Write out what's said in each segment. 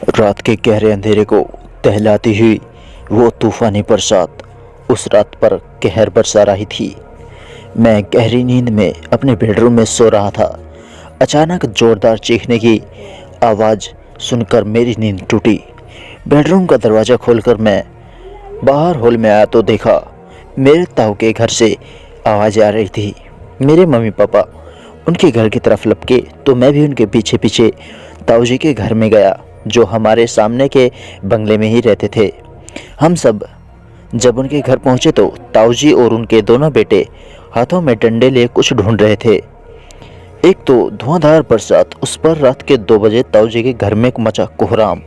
रात के गहरे अंधेरे को टहलाती हुई वो तूफानी बरसात उस रात पर कहर बरसा रही थी। मैं गहरी नींद में अपने बेडरूम में सो रहा था। अचानक जोरदार चीखने की आवाज़ सुनकर मेरी नींद टूटी। बेडरूम का दरवाज़ा खोलकर मैं बाहर हॉल में आया तो देखा मेरे ताऊ के घर से आवाज़ आ रही थी। मेरे मम्मी पापा उनके घर की तरफ लपके तो मैं भी उनके पीछे पीछे ताऊ जी के घर में गया, जो हमारे सामने के बंगले में ही रहते थे। हम सब जब उनके घर पहुंचे तो ताऊ जी और उनके दोनों बेटे हाथों में डंडे लिए कुछ ढूंढ रहे थे। एक तो धुआंधार बरसात, उस पर रात के 2 बजे ताऊ जी के घर में मचा कोहराम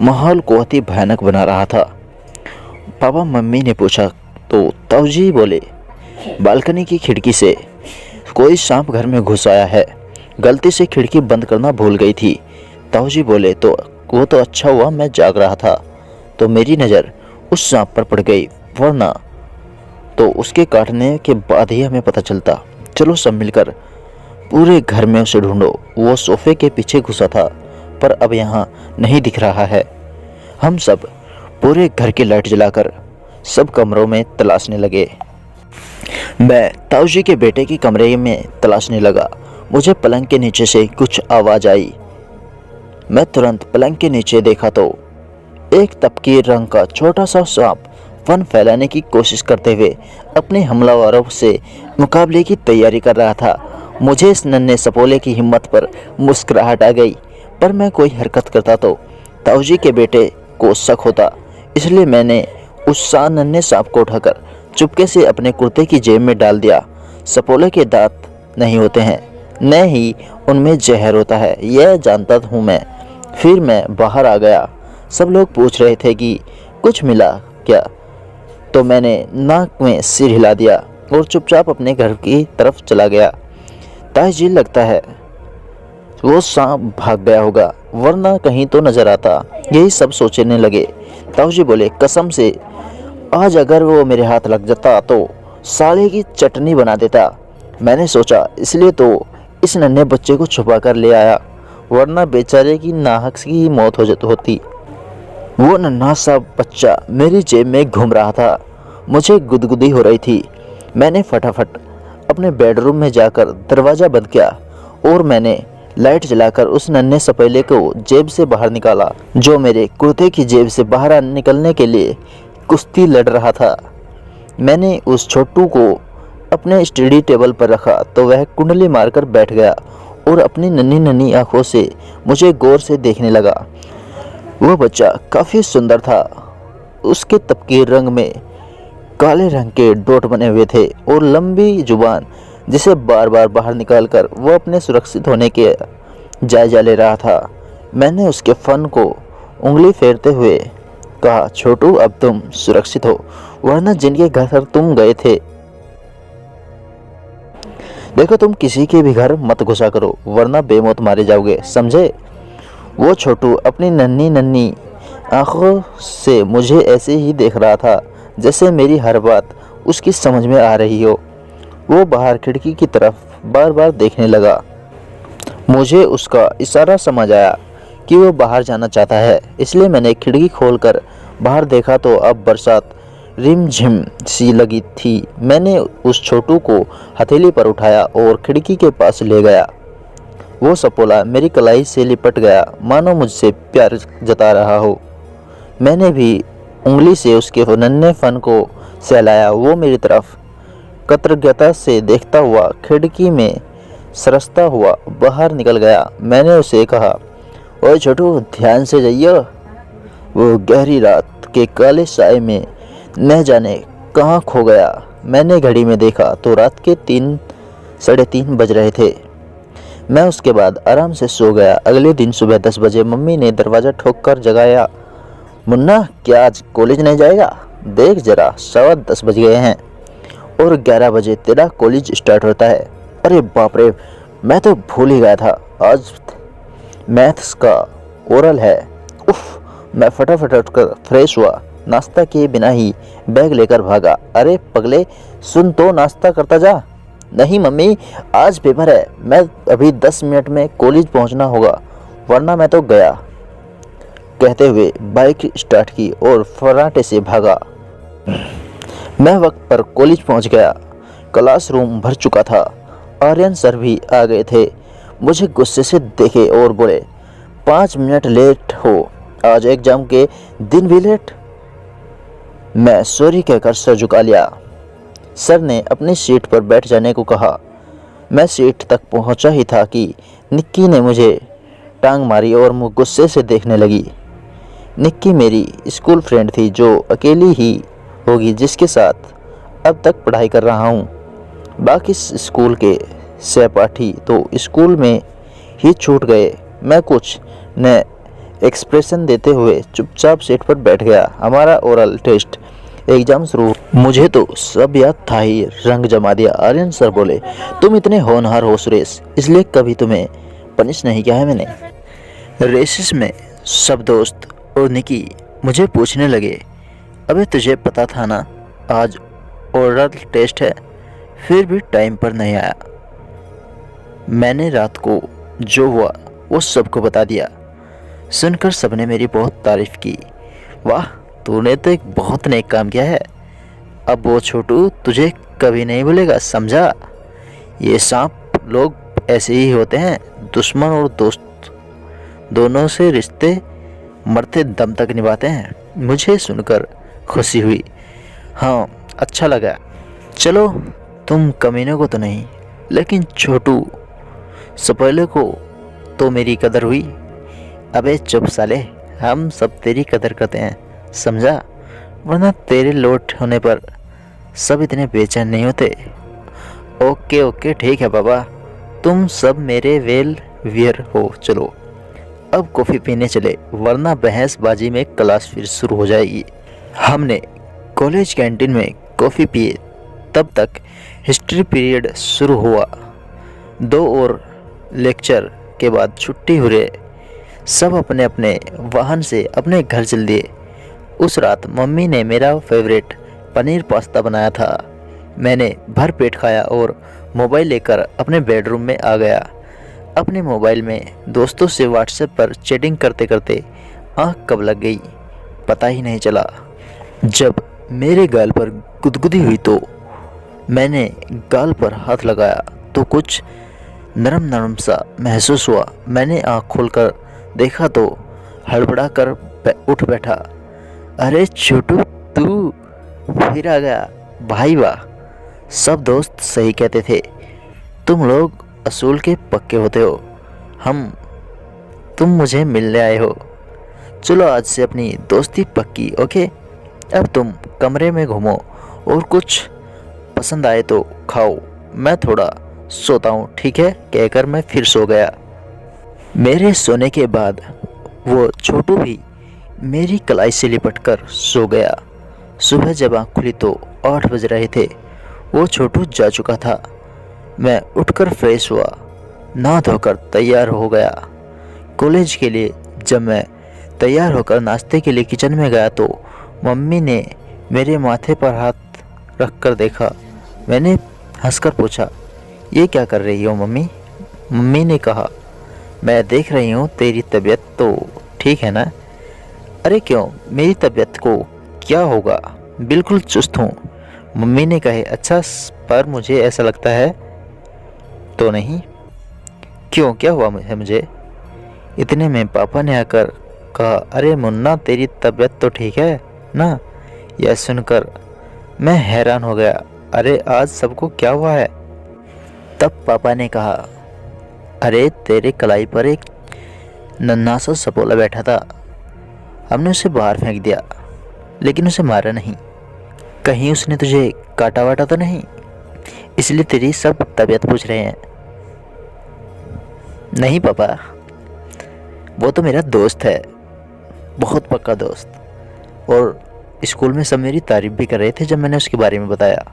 माहौल को अति भयानक बना रहा था। पापा मम्मी ने पूछा तो ताऊ जी बोले, बालकनी की खिड़की से कोई सांप घर में घुस आया है, गलती से खिड़की बंद करना भूल गई थी। ताऊ जी बोले तो वो तो अच्छा हुआ मैं जाग रहा था तो मेरी नज़र उस सांप पर पड़ गई, वरना तो उसके काटने के बाद ही हमें पता चलता। चलो सब मिलकर पूरे घर में उसे ढूंढो। वो सोफे के पीछे घुसा था पर अब यहाँ नहीं दिख रहा है। हम सब पूरे घर की लाइट जलाकर सब कमरों में तलाशने लगे। मैं ताऊ जी के बेटे के कमरे में तलाशने लगा। मुझे पलंग के नीचे से कुछ आवाज़ आई। मैं तुरंत पलंग के नीचे देखा तो एक तपकी रंग का छोटा सा सांप फन फैलाने की कोशिश करते हुए अपने हमलावरों से मुकाबले की तैयारी कर रहा था। मुझे इस नन्हे सपोले की हिम्मत पर मुस्कुराहट आ गई, पर मैं कोई हरकत करता तो ताऊ जी के बेटे को शक होता, इसलिए मैंने उस नन्हे सांप को उठाकर चुपके से अपने कुर्ते की जेब में डाल दिया। सपोले के दांत नहीं होते हैं, न ही उनमें जहर होता है, यह जानता हूँ मैं। फिर मैं बाहर आ गया। सब लोग पूछ रहे थे कि कुछ मिला क्या, तो मैंने नाक में सिर हिला दिया और चुपचाप अपने घर की तरफ चला गया। ताऊ जी लगता है वो सांप भाग गया होगा, वरना कहीं तो नजर आता, यही सब सोचने लगे। ताऊ जी बोले, कसम से आज अगर वो मेरे हाथ लग जाता तो साले की चटनी बना देता। मैंने सोचा इसलिए तो इस नन्हे बच्चे को छुपा कर ले आया, वरना बेचारे की नाहक की मौत होती। वो नन्हा सा बच्चा मेरी जेब में घूम रहा था। मुझे गुदगुदी हो रही थी। मैंने फटाफट अपने बेडरूम में जाकर दरवाज़ा बंद किया और मैंने लाइट जलाकर उस नन्हे सपेले को जेब से बाहर निकाला, जो मेरे कुर्ते की जेब से बाहर निकलने के लिए कुश्ती लड़ रहा था। मैंने उस छोटू को अपने स्टडी टेबल पर रखा तो वह कुंडली मारकर बैठ गया और अपनी नन्ही नन्ही आंखों से मुझे गौर से देखने लगा। वो बच्चा काफ़ी सुंदर था। उसके तपके रंग में काले रंग के डॉट बने हुए थे और लंबी जुबान, जिसे बार बार बाहर निकालकर वो अपने सुरक्षित होने के जायजा ले रहा था। मैंने उसके फन को उंगली फेरते हुए कहा, छोटू अब तुम सुरक्षित हो, वरना जिनके घर तुम गए थे, देखो तुम किसी के भी घर मत घुसा करो, वरना बेमौत मारे जाओगे, समझे। वो छोटू अपनी नन्ही नन्ही आंखों से मुझे ऐसे ही देख रहा था जैसे मेरी हर बात उसकी समझ में आ रही हो। वो बाहर खिड़की की तरफ बार बार देखने लगा। मुझे उसका इशारा समझ आया कि वो बाहर जाना चाहता है, इसलिए मैंने खिड़की खोलकर बाहर देखा तो अब बरसात रिमझिम सी लगी थी। मैंने उस छोटू को हथेली पर उठाया और खिड़की के पास ले गया। वो सपोला मेरी कलाई से लिपट गया, मानो मुझसे प्यार जता रहा हो। मैंने भी उंगली से उसके नन्हे फन को सहलाया। वो मेरी तरफ कृतज्ञता से देखता हुआ खिड़की में सरसता हुआ बाहर निकल गया। मैंने उसे कहा, ओए छोटू ध्यान से जाइए। वो गहरी रात के काले साए में न जाने कहाँ खो गया। मैंने घड़ी में देखा तो रात के 3-3:30 बज रहे थे। मैं उसके बाद आराम से सो गया। अगले दिन सुबह 10 बजे मम्मी ने दरवाज़ा ठोक कर जगाया। मुन्ना, क्या आज कॉलेज नहीं जाएगा? देख जरा 10:15 बज गए हैं और 11 बजे तेरा कॉलेज स्टार्ट होता है। अरे बाप रे, मैं तो भूल ही गया था, आज मैथ्स का ओरल है। उफ, मैं फटाफट उठकर फ्रेश हुआ, नाश्ता किए बिना ही बैग लेकर भागा। अरे पगले सुन तो, नाश्ता करता जा। नहीं मम्मी, आज पेपर है, मैं अभी 10 मिनट में कॉलेज पहुंचना होगा, वरना मैं तो गया। कहते हुए बाइक स्टार्ट की और फर्राटे से भागा। मैं वक्त पर कॉलेज पहुंच गया। क्लासरूम भर चुका था। आर्यन सर भी आ गए थे। मुझे गुस्से से देखे और बोले, 5 मिनट लेट हो, आज एग्जाम के दिन भी लेट। मैं सॉरी कहकर सर झुका लिया। सर ने अपनी सीट पर बैठ जाने को कहा। मैं सीट तक पहुंचा ही था कि निक्की ने मुझे टांग मारी और मुझ गुस्से से देखने लगी। निक्की मेरी स्कूल फ्रेंड थी, जो अकेली ही होगी जिसके साथ अब तक पढ़ाई कर रहा हूँ। बाकी स्कूल के सहपाठी तो स्कूल में ही छूट गए। मैं कुछ न एक्सप्रेशन देते हुए चुपचाप सीट पर बैठ गया। हमारा ओरल टेस्ट एग्जाम शुरू। मुझे तो सब याद था ही रंग जमा दिया। आर्यन सर बोले, तुम इतने होनहार हो सुरेश, इसलिए कभी तुम्हें पनिश नहीं किया है मैंने। रेसिस में सब दोस्त और निकी मुझे पूछने लगे, अबे तुझे पता था ना आज ओरल टेस्ट है, फिर भी टाइम पर नहीं आया। मैंने रात को जो हुआ वो सबको बता दिया। सुनकर सबने मेरी बहुत तारीफ की। वाह, तूने तो एक बहुत नेक काम किया है। अब वो छोटू तुझे कभी नहीं भूलेगा, समझा। ये सांप लोग ऐसे ही होते हैं, दुश्मन और दोस्त दोनों से रिश्ते मरते दम तक निभाते हैं। मुझे सुनकर खुशी हुई। हाँ, अच्छा लगा। चलो, तुम कमीने को तो नहीं, लेकिन छोटू सपेले को तो मेरी कदर हुई। अबे चुप साले, हम सब तेरी कदर करते हैं, समझा, वरना तेरे लौट होने पर सब इतने बेचैन नहीं होते। ओके ओके ठीक है बाबा, तुम सब मेरे वेल वियर हो। चलो अब कॉफ़ी पीने चले, वरना बहसबाजी में क्लास फिर शुरू हो जाएगी। हमने कॉलेज कैंटीन में कॉफ़ी पिए। तब तक हिस्ट्री पीरियड शुरू हुआ। 2 और लेक्चर के बाद छुट्टी हुई। सब अपने अपने वाहन से अपने घर चल दिए। उस रात मम्मी ने मेरा फेवरेट पनीर पास्ता बनाया था। मैंने भर पेट खाया और मोबाइल लेकर अपने बेडरूम में आ गया। अपने मोबाइल में दोस्तों से व्हाट्सएप पर चैटिंग करते करते आँख कब लग गई पता ही नहीं चला। जब मेरे गाल पर गुदगुदी हुई तो मैंने गाल पर हाथ लगाया तो कुछ नरम नरम सा महसूस हुआ। मैंने आँख खोलकर देखा तो हड़बड़ा कर उठ बैठा। अरे छोटू, तू फिर आ गया भाई, वाह। सब दोस्त सही कहते थे, तुम लोग असूल के पक्के होते हो। तुम मुझे मिलने आए हो। चलो आज से अपनी दोस्ती पक्की, ओके। अब तुम कमरे में घूमो और कुछ पसंद आए तो खाओ, मैं थोड़ा सोता हूँ, ठीक है, कहकर मैं फिर सो गया। मेरे सोने के बाद वो छोटू भी मेरी कलाई से लिपट कर सो गया। सुबह जब आँख खुली तो 8 बज रहे थे। वो छोटू जा चुका था। मैं उठकर फ्रेश हुआ, नहा धोकर तैयार हो गया कॉलेज के लिए। जब मैं तैयार होकर नाश्ते के लिए किचन में गया तो मम्मी ने मेरे माथे पर हाथ रख कर देखा। मैंने हंसकर पूछा, ये क्या कर रही हो मम्मी? मम्मी ने कहा, मैं देख रही हूँ तेरी तबीयत तो ठीक है ना? अरे क्यों, मेरी तबीयत को क्या होगा, बिल्कुल चुस्त हूँ। मम्मी ने कहे, अच्छा, पर मुझे ऐसा लगता है तो नहीं। क्यों, क्या हुआ है मुझे? इतने में पापा ने आकर कहा, अरे मुन्ना, तेरी तबीयत तो ठीक है ना? यह सुनकर मैं हैरान हो गया। अरे आज सबको क्या हुआ है? तब पापा ने कहा, अरे तेरे कलाई पर एक नन्हा सा सपोला बैठा था, हमने उसे बाहर फेंक दिया, लेकिन उसे मारा नहीं। कहीं उसने तुझे काटा वाटा तो नहीं, इसलिए तेरी सब तबीयत पूछ रहे हैं। नहीं पापा, वो तो मेरा दोस्त है, बहुत पक्का दोस्त, और स्कूल में सब मेरी तारीफ भी कर रहे थे जब मैंने उसके बारे में बताया।